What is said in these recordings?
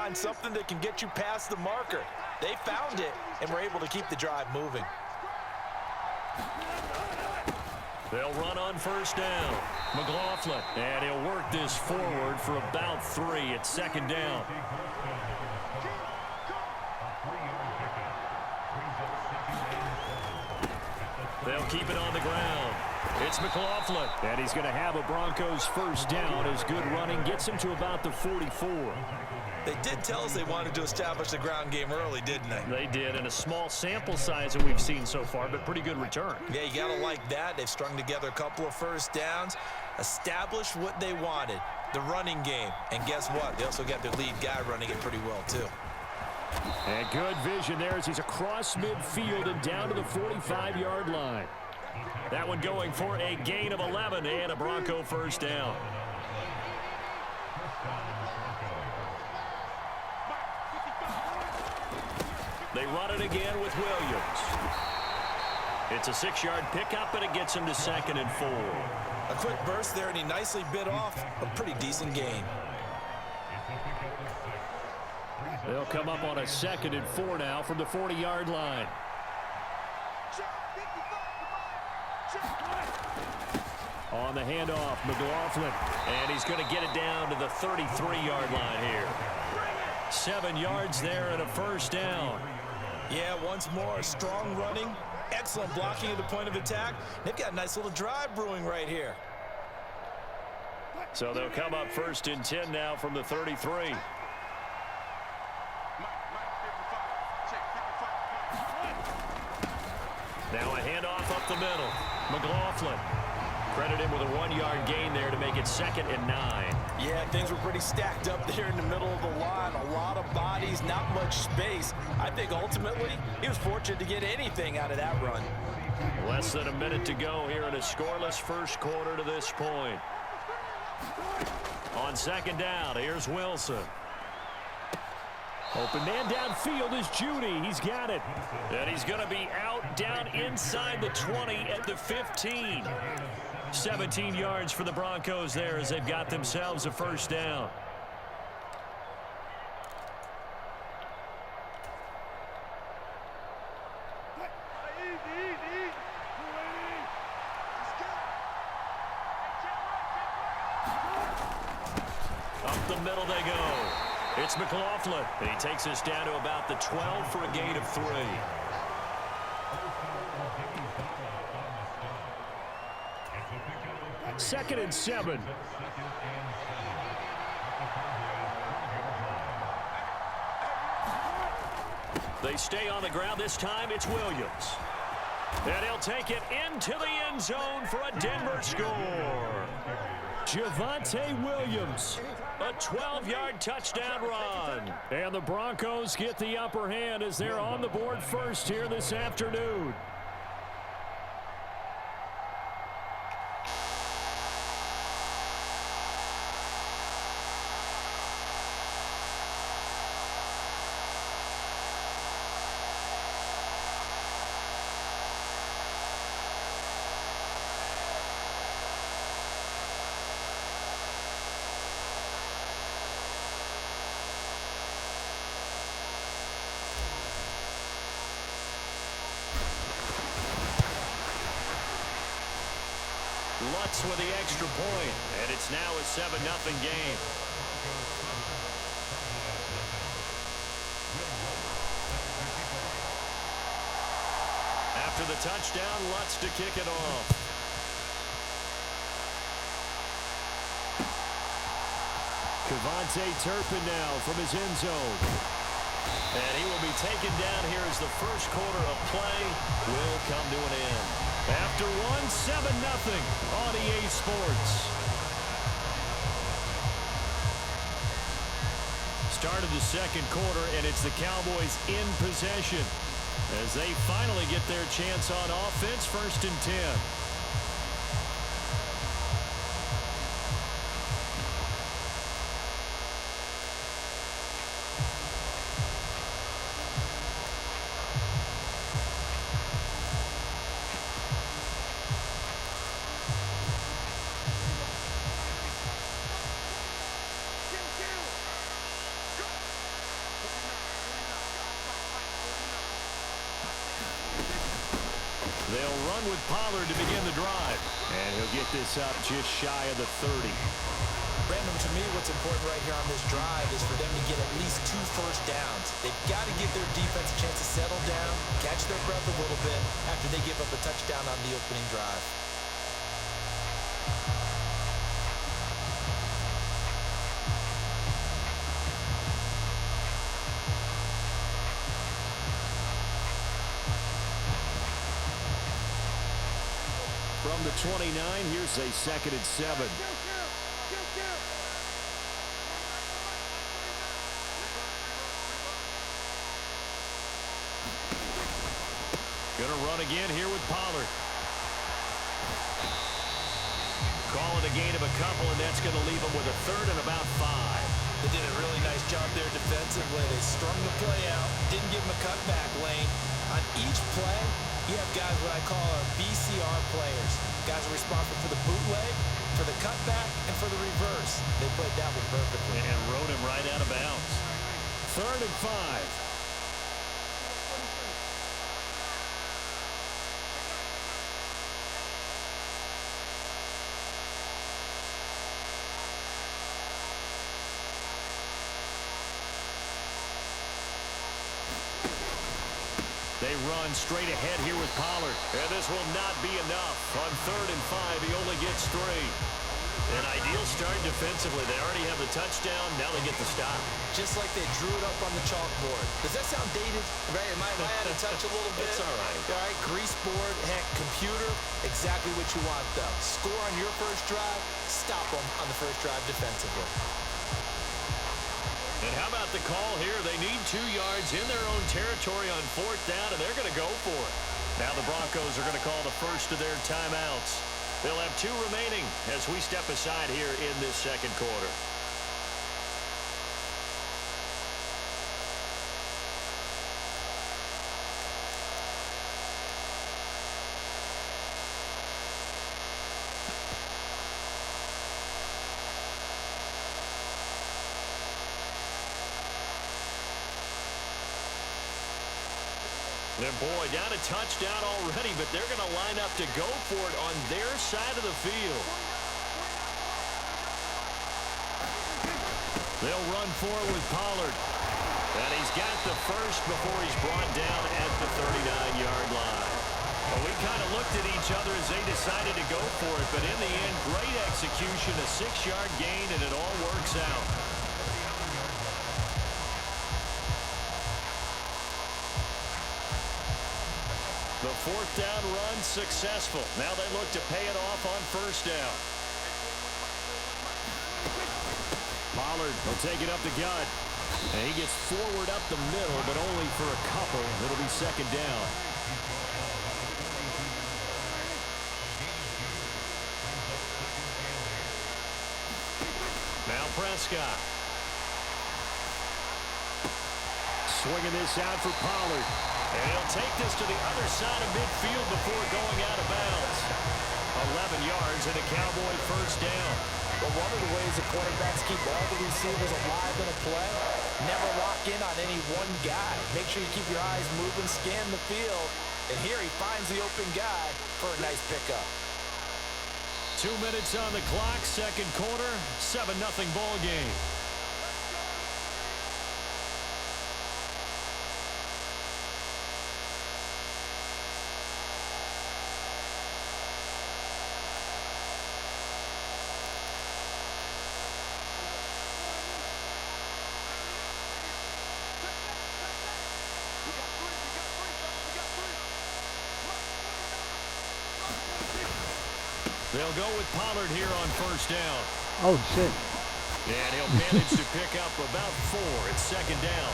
find something that can get you past the marker. They found it and were able to keep the drive moving. They'll run on first down. McLaughlin, and he'll work this forward for about 3. It's second down. They'll keep it on the ground. It's McLaughlin, and he's going to have a Broncos first down as good running gets him to about the 44. They did tell us they wanted to establish the ground game early, didn't they? They did, and a small sample size that we've seen so far, but pretty good return. Yeah, you got to like that. They've strung together a couple of first downs, established what they wanted, the running game. And guess what? They also got their lead guy running it pretty well, too. And good vision there as he's across midfield and down to the 45-yard line. That one going for a gain of 11 and a Bronco first down. They run it again with Williams. It's a 6-yard pickup, and it gets him to 2nd and 4. A quick burst there, and he nicely bit off a pretty decent gain. They'll come up on a 2nd and 4 now from the 40-yard line. On the handoff, McLaughlin, and he's going to get it down to the 33-yard line here. 7 yards there and a first down. Yeah, once more, strong running, excellent blocking at the point of attack. They've got a nice little drive brewing right here. So they'll come up 1st and 10 now from the 33. Now a handoff up the middle. McLaughlin. Credit him with a 1-yard gain there to make it 2nd and 9. Yeah, things were pretty stacked up there in the middle of the line. A lot of bodies, not much space. I think ultimately he was fortunate to get anything out of that run. Less than a minute to go here in a scoreless first quarter to this point. On 2nd down, here's Wilson. Open man downfield is Judy. He's got it. And he's going to be out down inside the 20 at the 15. 17 yards for the Broncos there as they've got themselves a first down. Up the middle they go. It's McLaughlin, and he takes us down to about the 12 for a gain of 3. Second and 7. They stay on the ground. This time it's Williams. And he'll take it into the end zone for a Denver score. Javonte Williams, a 12-yard touchdown run. And the Broncos get the upper hand as they're on the board first here this afternoon. Lutz with the extra point, and it's now a 7-0 game. After the touchdown, Lutz to kick it off. Kevontae Turpin now from his end zone. And he will be taken down here as the first quarter of play will come to an end. After one, 7-0 on EA Sports. Start of the second quarter, and it's the Cowboys in possession as they finally get their chance on offense, 1st and 10. They'll run with Pollard to begin the drive. And he'll get this up just shy of the 30. Brandon, to me, what's important right here on this drive is for them to get at least 2 first downs. They've got to give their defense a chance to settle down, catch their breath a little bit after they give up a touchdown on the opening drive. From the 29, here's a 2nd and 7. Gonna run again here with Pollard. Call it a gain of a couple, and that's going to leave them with a 3rd and about 5. They did a really nice job there defensively. They strung the play out, didn't give them a cutback lane. On each play, you have guys what I call our BCR players. Guys are responsible for the bootleg, for the cutback, and for the reverse. They played that one perfectly. And rode him right out of bounds. 3rd and 5. They run straight ahead here with Pollard. And this will not be enough. On 3rd and 5, he only gets 3. An ideal start defensively. They already have the touchdown. Now they get the stop. Just like they drew it up on the chalkboard. Does that sound dated? Right? Am I out of touch a little bit? It's all right. All right, grease board, heck, computer, exactly what you want, though. Score on your first drive, stop them on the first drive defensively. And how about the call here? They need 2 yards in their own territory on 4th down, and they're going to go for it. Now the Broncos are going to call the first of their timeouts. They'll have 2 remaining as we step aside here in this 2nd quarter. And boy, down a touchdown already, but they're going to line up to go for it on their side of the field. They'll run for it with Pollard. And he's got the first before he's brought down at the 39-yard line. Well, we kind of looked at each other as they decided to go for it, but in the end, great execution, a 6-yard gain, and it all works out. The 4th down run successful. Now they look to pay it off on 1st down. Pollard will take it up the gut. And he gets forward up the middle, but only for a couple. It'll be 2nd down. Now Prescott. Swinging this out for Pollard. And he'll take this to the other side of midfield before going out of bounds. 11 yards and a Cowboy 1st down. But one of the ways the quarterbacks keep all the receivers alive in a play, never lock in on any one guy. Make sure you keep your eyes moving, scan the field. And here he finds the open guy for a nice pickup. 2 minutes on the clock, 2nd quarter, 7-0 ball game. They'll go with Pollard here on 1st down. Oh, shit. And he'll manage to pick up about 4 at 2nd down.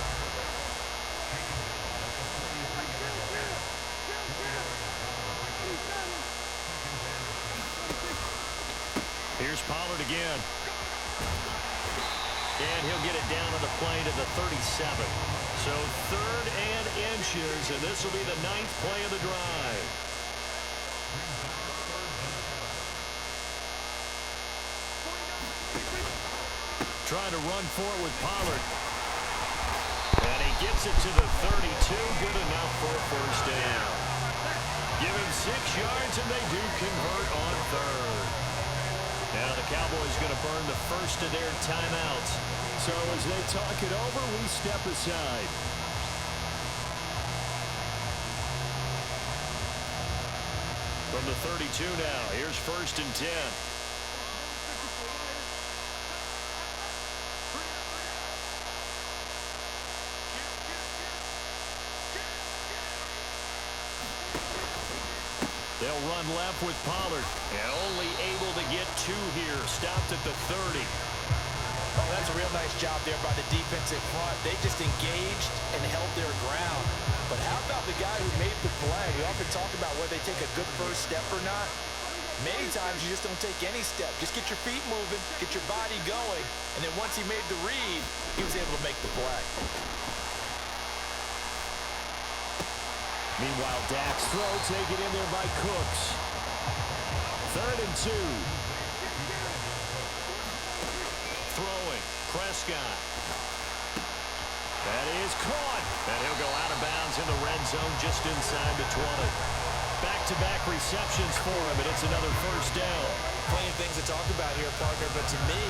Here's Pollard again. And he'll get it down to the play to the 37. So 3rd and inches, and this will be the 9th play of the drive. Trying to run for it with Pollard. And he gets it to the 32. Good enough for a 1st down. Give him 6 yards, and they do convert on third. Now the Cowboys going to burn the first of their timeouts. So as they talk it over, we step aside. From the 32 now, here's 1st and 10. They'll run left with Pollard. And only able to get 2 here. Stopped at the 30. Oh, that's a real nice job there by the defensive front. They just engaged and held their ground. But how about the guy who made the play? We often talk about whether they take a good first step or not. Many times you just don't take any step. Just get your feet moving, get your body going, and then once he made the read, he was able to make the play. Meanwhile, Dak's throw taken in there by Cooks. 3rd and 2. Throwing, Prescott. That is caught. And he'll go out of bounds in the red zone just inside the 20. Back-to-back receptions for him, and it's another 1st down. Plenty of things to talk about here, partner, but to me,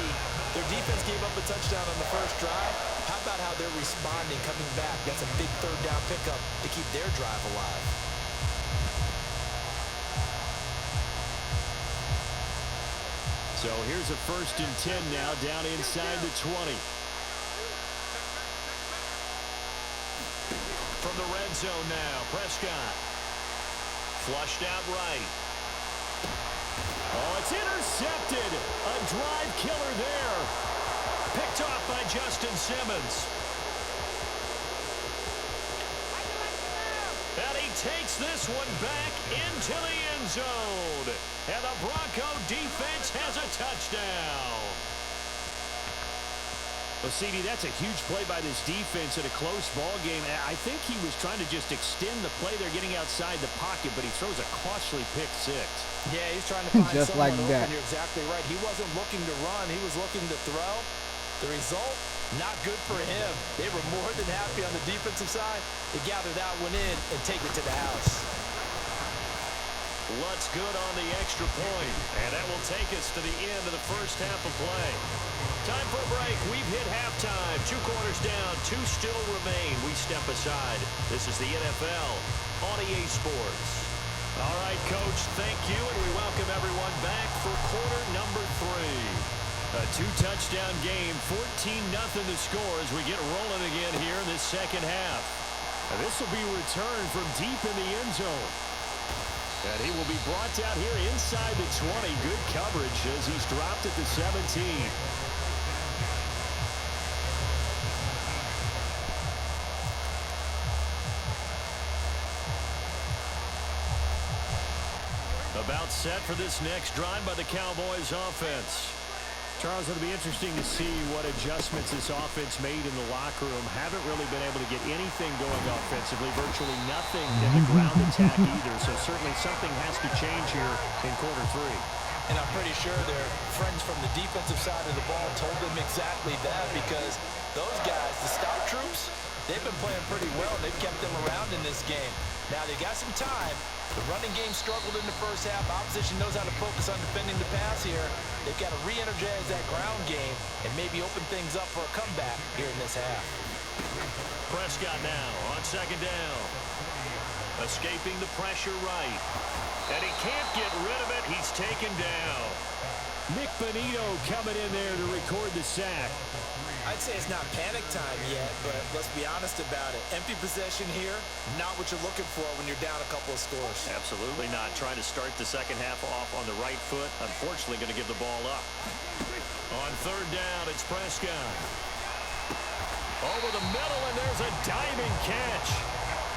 their defense gave up a touchdown on the first drive. How about how they're responding, coming back? That's a big 3rd down pickup to keep their drive alive. So here's a 1st and 10 now, down inside the 20. From the red zone now, Prescott. Flushed out right. Oh, it's intercepted. A drive killer there. Picked off by Justin Simmons. And he takes this one back into the end zone. And the Bronco defense has a touchdown. Well, CD, that's a huge play by this defense in a close ball game. I think he was trying to just extend the play there, getting outside the pocket, but he throws a costly pick 6. Yeah, he's trying to find just someone like open. that. You're exactly right. He wasn't looking to run. He was looking to throw. The result, not good for him. They were more than happy on the defensive side to gather that one in and take it to the house. Lutz good on the extra point, and that will take us to the end of the first half of play. Time for a break. We've hit halftime. 2 quarters down, 2 still remain. We step aside. This is the NFL on EA Sports. All right, Coach, thank you, and we welcome everyone back for quarter number 3. A 2-touchdown game, 14-0 the score as we get rolling again here in this second half. And this will be returned from deep in the end zone. And he will be brought down here inside the 20. Good coverage as he's dropped at the 17. About set for this next drive by the Cowboys offense. Charles, it'll be interesting to see what adjustments this offense made in the locker room. Haven't really been able to get anything going offensively, virtually nothing in the ground attack either. So certainly something has to change here in quarter 3. And I'm pretty sure their friends from the defensive side of the ball told them exactly that, because those guys, the stout troops, they've been playing pretty well. They've kept them around in this game. Now they got some time. The running game struggled in the first half. Opposition knows how to focus on defending the pass here. They've got to re-energize that ground game and maybe open things up for a comeback here in this half. Prescott now on 2nd down. Escaping the pressure right. And he can't get rid of it. He's taken down. Nick Bonito coming in there to record the sack. I'd say it's not panic time yet, but let's be honest about it. Empty possession here, not what you're looking for when you're down a couple of scores. Absolutely not. Trying to start the second half off on the right foot. Unfortunately, going to give the ball up. On 3rd down, it's Prescott. Over the middle, and there's a diving catch.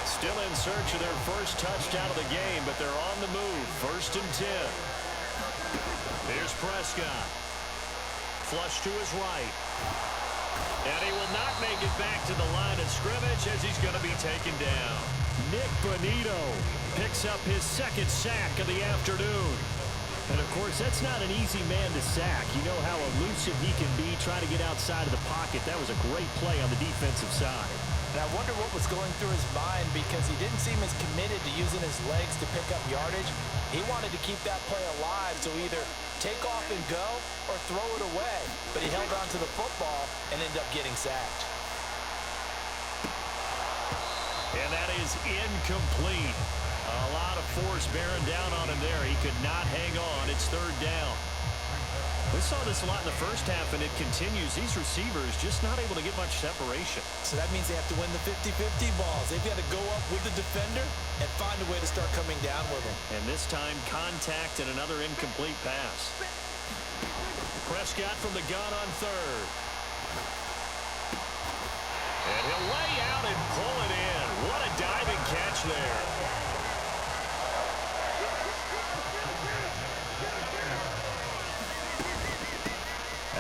Still in search of their first touchdown of the game, but they're on the move. 1st and 10. Here's Prescott. Flush to his right. And he will not make it back to the line of scrimmage as he's going to be taken down. Nick Bonito picks up his 2nd sack of the afternoon. And, of course, that's not an easy man to sack. You know how elusive he can be trying to get outside of the pocket. That was a great play on the defensive side. And I wonder what was going through his mind because he didn't seem as committed to using his legs to pick up yardage. He wanted to keep that play alive, so either take off and go or throw it away. But he held on to the football and ended up getting sacked. And that is incomplete. A lot of force bearing down on him there. He could not hang on. It's third down. We saw this a lot in the first half, and it continues. These receivers just not able to get much separation. So that means they have to win the 50-50 balls. They've got to go up with the defender and find a way to start coming down with him. And this time, contact and another incomplete pass. Prescott from the gun on third. And he'll lay out and pull it in. What a diving catch there.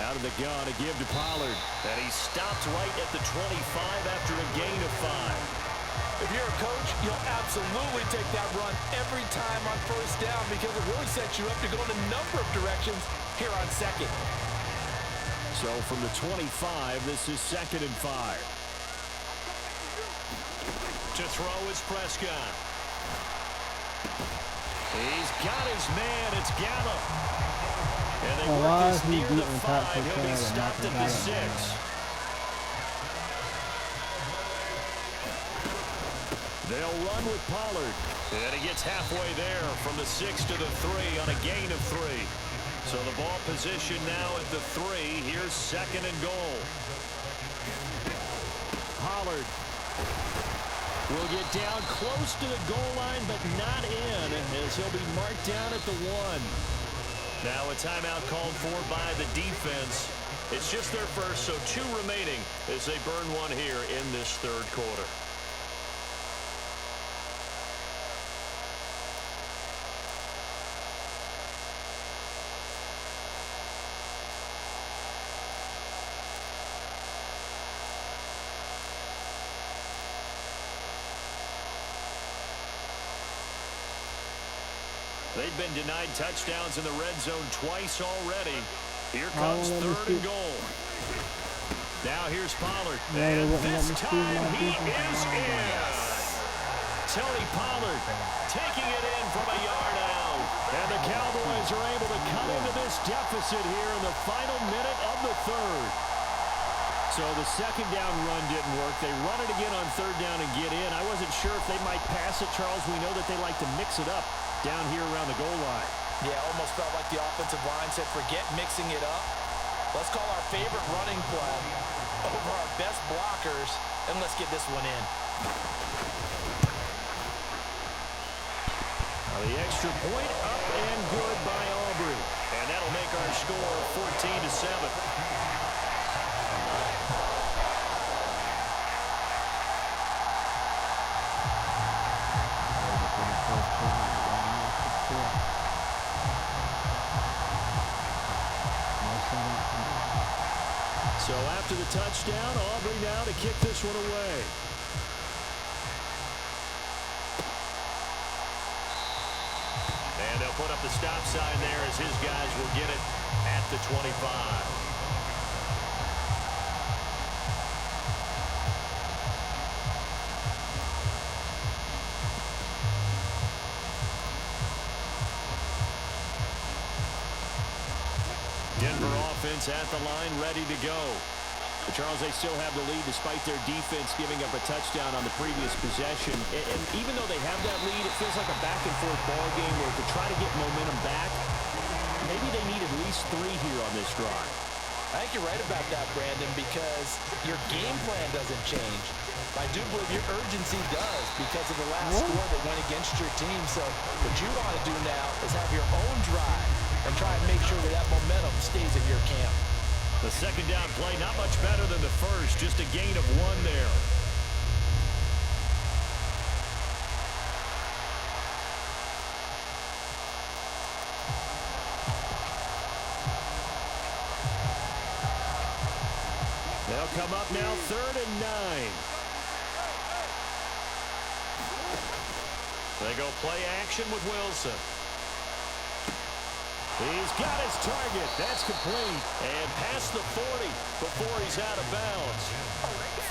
Out of the gun, a give to Pollard. And he stopped right at the 25 after a gain of 5. If you're a coach, you'll absolutely take that run every time on first down because it really sets you up to go in a number of directions here on second. So from the 25, this is 2nd and 5. To throw is Prescott. He's got his man. It's Gallup. And they work this near the 5. He'll be stopped at the 6. They'll run with Pollard. And he gets halfway there from the 6 to the 3 on a gain of 3. So the ball position now at the 3. Here's 2nd and goal. Pollard will get down close to the goal line, but not in, as he'll be marked down at the 1. Now a timeout called for by the defense. It's just their first, so 2 remaining as they burn one here in this third quarter. They've been denied touchdowns in the red zone twice already. Here comes 3rd and goal. Now here's Pollard. And this time he is in. Tony Pollard taking it in from a yard out. And the Cowboys are able to cut into this deficit here in the final minute of the 3rd. So the 2nd down run didn't work. They run it again on 3rd down and get in. I wasn't sure if they might pass it, Charles. We know that they like to mix it up down here around the goal line. Yeah, almost felt like the offensive line said, forget mixing it up. Let's call our favorite running play over our best blockers, and let's get this one in. The extra point up and good by Aubrey. And that'll make our score 14-7. So after the touchdown, Aubrey now to kick this one away. And they'll put up the stop sign there as his guys will get it at the 25. Denver offense at the line, ready to go. But Charles, they still have the lead despite their defense giving up a touchdown on the previous possession. And even though they have that lead, it feels like a back-and-forth ball game where to try to get momentum back, maybe they need at least 3 here on this drive. I think you're right about that, Brandon, because your game plan doesn't change. I do believe your urgency does because of the last score that went against your team. So what you want to do now is have your own drive and try and make sure that that momentum stays in your camp. The 2nd down play, not much better than the first, just a gain of 1 there. They'll come up now 3rd and 9. They go play action with Wilson. He's got his target. That's complete. And past the 40 before he's out of bounds.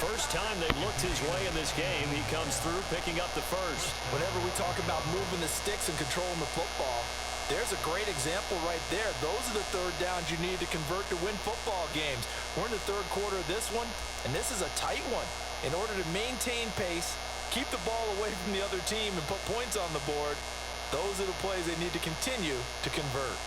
First time they've looked his way in this game, he comes through picking up the first. Whenever we talk about moving the sticks and controlling the football, there's a great example right there. Those are the third downs you need to convert to win football games. We're in the third quarter of this one, and this is a tight one. In order to maintain pace, keep the ball away from the other team, and put points on the board, those are the plays they need to continue to convert.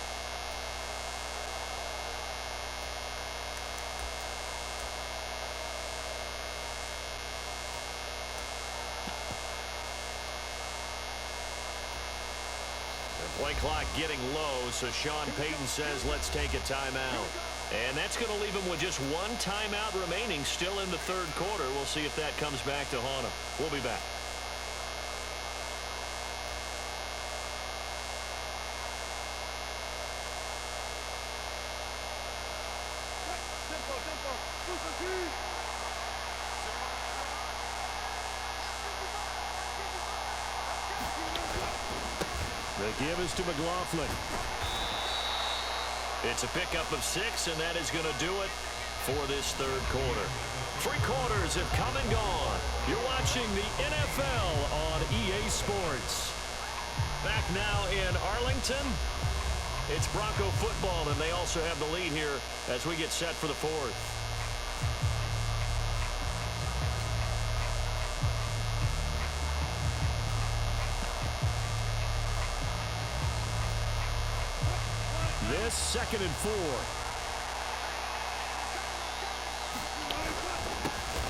Play clock getting low, so Sean Payton says let's take a timeout. And that's going to leave him with just one timeout remaining still in the third quarter. We'll see if that comes back to haunt him. We'll be back. The give is to McLaughlin. It's a pickup of 6, and that is going to do it for this third quarter. 3 quarters have come and gone. You're watching the NFL on EA Sports. Back now in Arlington, it's Bronco football, and they also have the lead here as we get set for the fourth. This 2nd and 4.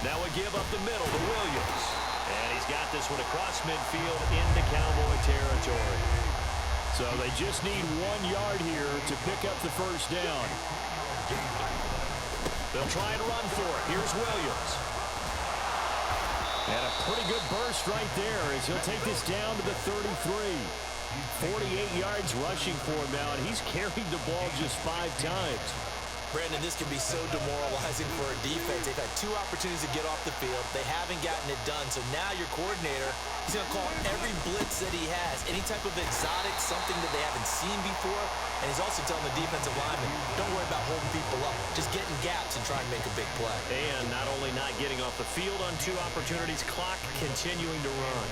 Now a give up the middle to Williams. And he's got this one across midfield into Cowboy territory. So they just need 1 yard here to pick up the first down. They'll try and run for it. Here's Williams. And a pretty good burst right there as he'll take this down to the 33. 48 yards rushing for him now, and he's carried the ball just 5 times. Brandon, this can be so demoralizing for a defense. They've had 2 opportunities to get off the field. They haven't gotten it done. So now your coordinator, he's going to call every blitz that he has, any type of exotic, something that they haven't seen before. And he's also telling the defensive lineman, don't worry about holding people up. Just get in gaps and try and make a big play. And not only not getting off the field on 2 opportunities, clock continuing to run.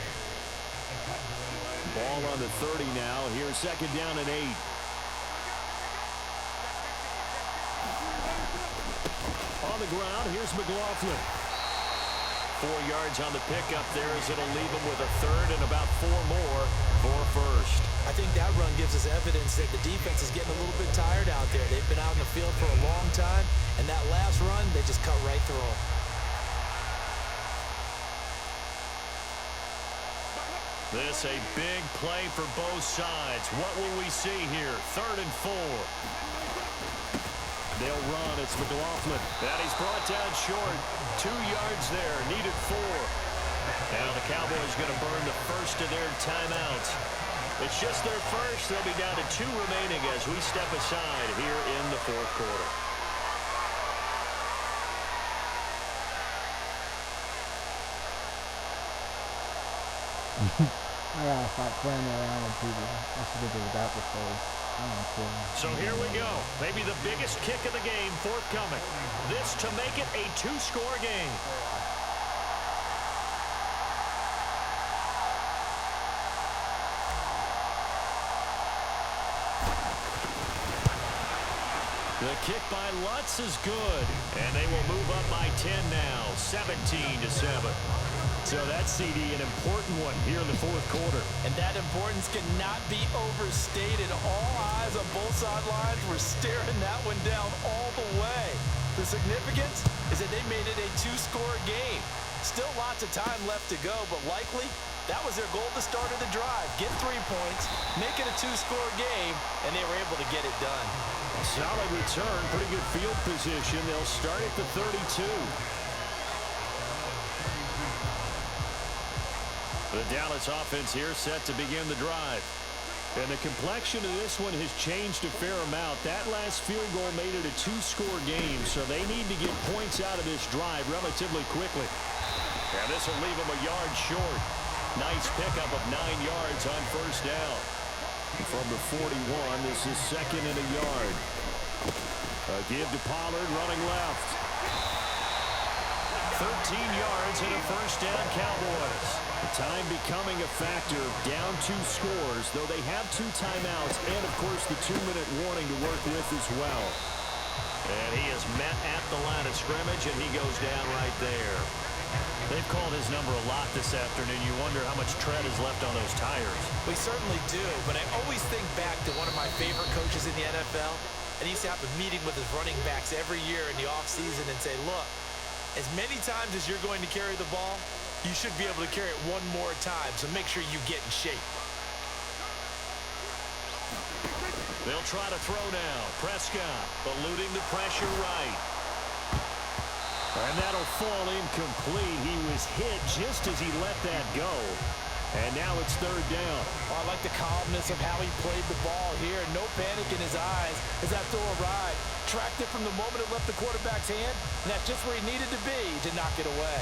Ball on the 30 now. Here's 2nd down and 8. On the ground, here's McLaughlin. 4 yards on the pickup there as it'll leave him with a third and about 4 more for first. I think that run gives us evidence that the defense is getting a little bit tired out there. They've been out in the field for a long time, and that last run, they just cut right through them. This a big play for both sides. What will we see here? 3rd and 4. They'll run. It's McLaughlin. And he's brought down short. 2 yards there. Needed 4. Now the Cowboys going to burn the first of their timeouts. It's just their first. They'll be down to 2 remaining as we step aside here in the fourth quarter. I gotta stop playing around with people. I should get this back before. So here we go. Maybe the biggest kick of the game forthcoming. This to make it a 2-score game. The kick by Lutz is good. And they will move up by 10 now. 17-7. So that's, CD, an important one here in the fourth quarter. And that importance cannot be overstated. All eyes on both sidelines were staring that one down all the way. The significance is that they made it a 2-score game. Still lots of time left to go, but likely that was their goal at the start of the drive. Get 3 points, make it a 2-score game, and they were able to get it done. Solid return, pretty good field position. They'll start at the 32. The Dallas offense here set to begin the drive. And the complexion of this one has changed a fair amount. That last field goal made it a 2-score game, so they need to get points out of this drive relatively quickly. And this will leave them a yard short. Nice pickup of 9 yards on first down. From the 41, this is 2nd and a yard. A give to Pollard running left. 13 yards and a first down, Cowboys. The time becoming a factor, down 2 scores, though they have 2 timeouts and, of course, the 2-minute warning to work with as well. And he is met at the line of scrimmage, and he goes down right there. They've called his number a lot this afternoon. You wonder how much tread is left on those tires. We certainly do, but I always think back to one of my favorite coaches in the NFL, and he used to have a meeting with his running backs every year in the offseason and say, look, as many times as you're going to carry the ball, you should be able to carry it one more time, so make sure you get in shape. They'll try to throw now. Prescott eluding the pressure right. And that'll fall incomplete. He was hit just as he let that go. And now it's 3rd down. Oh, I like the calmness of how he played the ball here. No panic in his eyes as that throw arrived. Tracked it from the moment it left the quarterback's hand, and that's just where he needed to be to knock it away.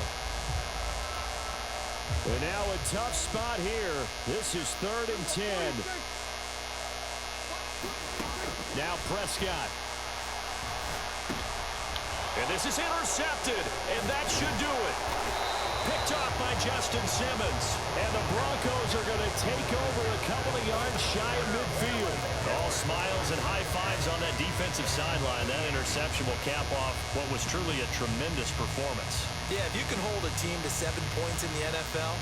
And now a tough spot here. This is 3rd and 10. Now Prescott. And this is intercepted, and that should do it. Picked off by Justin Simmons. And the Broncos are going to take over a couple of yards shy of midfield. All smiles and high fives on that defensive sideline. That interception will cap off what was truly a tremendous performance. Yeah, if you can hold a team to 7 points in the NFL,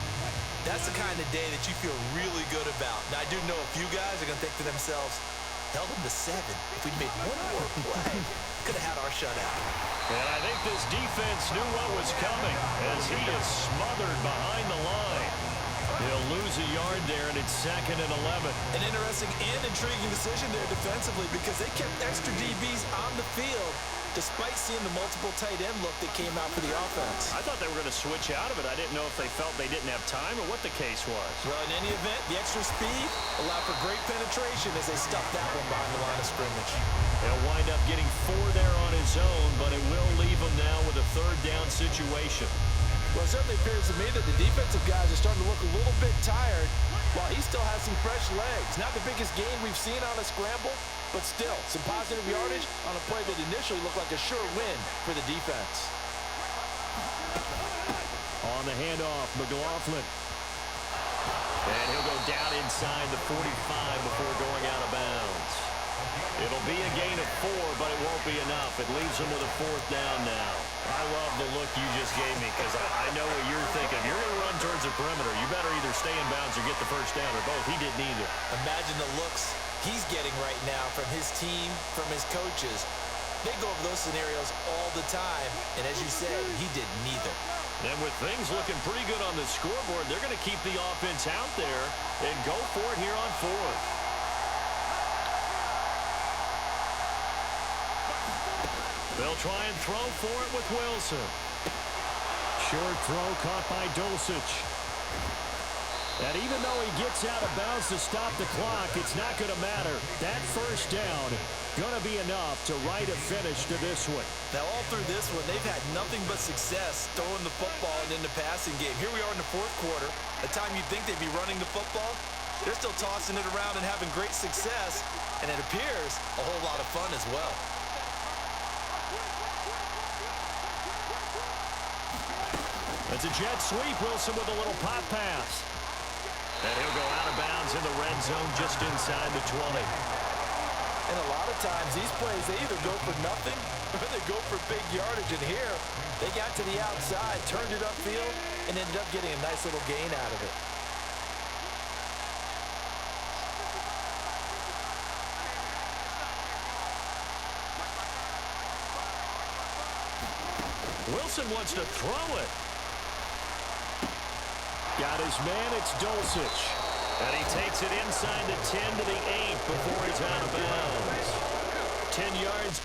that's the kind of day that you feel really good about. Now, I do know a few guys are going to think to themselves, held them to 7. If we'd made one more play, could have had our shutout. And I think this defense knew what was coming as he is smothered behind the line. He'll lose a yard there, and it's 2nd and 11. An interesting and intriguing decision there defensively because they kept extra DBs on the field despite seeing the multiple tight end look that came out for the offense. I thought they were going to switch out of it. I didn't know if they felt they didn't have time or what the case was. Well, in any event, the extra speed allowed for great penetration as they stuffed that one behind the line of scrimmage. He'll wind up getting 4 there on his own, but it will leave him now with a 3rd down situation. Well, it certainly appears to me that the defensive guys are starting to look a little bit tired while he still has some fresh legs. Not the biggest gain we've seen on a scramble, but still, some positive yardage on a play that initially looked like a sure win for the defense. On the handoff, McLaughlin. And he'll go down inside the 45 before going out of bounds. It'll be a gain of 4, but it won't be enough. It leaves him with a 4th down now. I love the look you just gave me because I know what you're thinking. If you're going to run towards the perimeter, you better either stay in bounds or get the 1st down or both. He did neither. Imagine the looks he's getting right now from his team, from his coaches. They go over those scenarios all the time, and as you said, he did neither. And with things looking pretty good on the scoreboard, they're going to keep the offense out there and go for it here on 4th. They'll try and throw for it with Wilson. Short throw caught by Dulcich. And even though he gets out of bounds to stop the clock, it's not going to matter. That 1st down going to be enough to write a finish to this one. Now, all through this one, they've had nothing but success throwing the football and in the passing game. Here we are in the 4th quarter, a time you'd think they'd be running the football. They're still tossing it around and having great success, and it appears a whole lot of fun as well. It's a jet sweep. Wilson with a little pop pass. And he'll go out of bounds in the red zone just inside the 20. And a lot of times, these plays, they either go for nothing or they go for big yardage. And here, they got to the outside, turned it upfield, and ended up getting a nice little gain out of it. Wilson wants to throw it. Got his man, it's Dulcich. And he takes it inside the 10 to the 8 before he's out of bounds. 10 yards